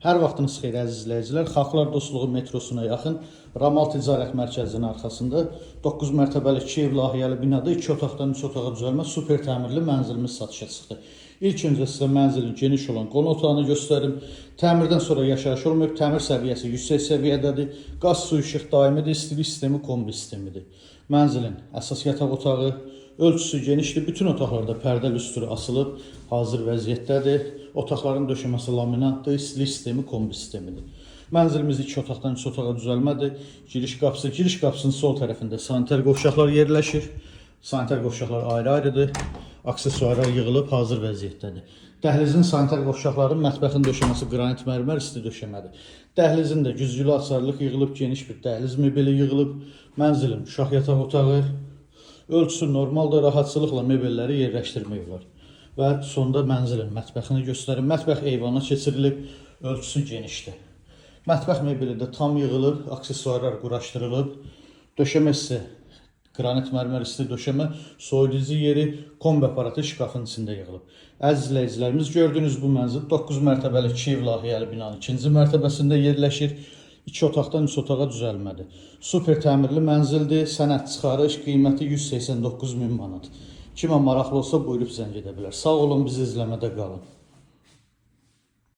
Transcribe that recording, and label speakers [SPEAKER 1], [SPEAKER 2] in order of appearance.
[SPEAKER 1] Hər vaxtınız xeyir əziz izləyicilər. Xalqlar Dostluğu metrosuna yaxın Ramal Ticarət Mərkəzinin arxasında 9 mərtəbəli 2 ev layihəli binada 2 otaqdan 3 otağa düzəlmə super təmirli mənzilimiz satışa çıxdı. İlk öncə sizə mənzilin geniş olan qonaq otağını göstərim. Təmirdən sonra yaşayış olmayıb, təmir səviyyəsi yüksək səviyyədədir. Qaz, su, işıq daimidir, istilik sistemi kombi sistemidir. Mənzilin əsas yataq otağı, ölçüsü genişdir. Bütün otaqlarda pərdə lüstrü asılıb, hazır vəziyyətdədir. Otaqların döşəməsi laminatdır, istilik sistemi kombi sistemidir. Mənzilimiz 2 otaqdan 3 otağa düzəlmədir. Giriş qapısının sol tərəfində sanitar qovşaqlar yerləşir. Sanitar qovşaqlar ayrı-ayrıdır. Aksesuarlar yığılıb, hazır vəziyyətdədir. Dəhlizin sanitar qovşaqları, mətbəxin döşəməsi qranit mərmər isti döşəmədir. Dəhlizin də güzgülü açarlıq yığılıb, geniş bir dəhliz mebeli yığılıb. Mənzilin uşaq yataq otağı, ölçüsü normaldır, rahatçılıqla mebelləri yerləşdirmək olar. Və sonda mənzilin mətbəxini göstərim. Mətbəx eyvana keçirilib, ölçüsü genişdir. Mətbəx mebeli də tam yığılıb, aksesuarlar quraşdırılıb. Döşəmə isə qranit mərmər isti döşəmə, soyuducu yeri, kombi aparatı şkafın içində yığılıb. Əziz izləyicilərimiz, gördüyünüz bu mənzil 9 mərtəbəli 2 ev layihəli binanın 2-ci mərtəbəsində yerləşir. 2 otaqdan 3 otağa düzəlmədir. Super təmirli mənzildir. Sənəd çıxarış qiyməti 189.000 manat. Kimə maraqlı olsa buyurub zəng edə bilər. Sağ olun, bizi izləmədə qalın.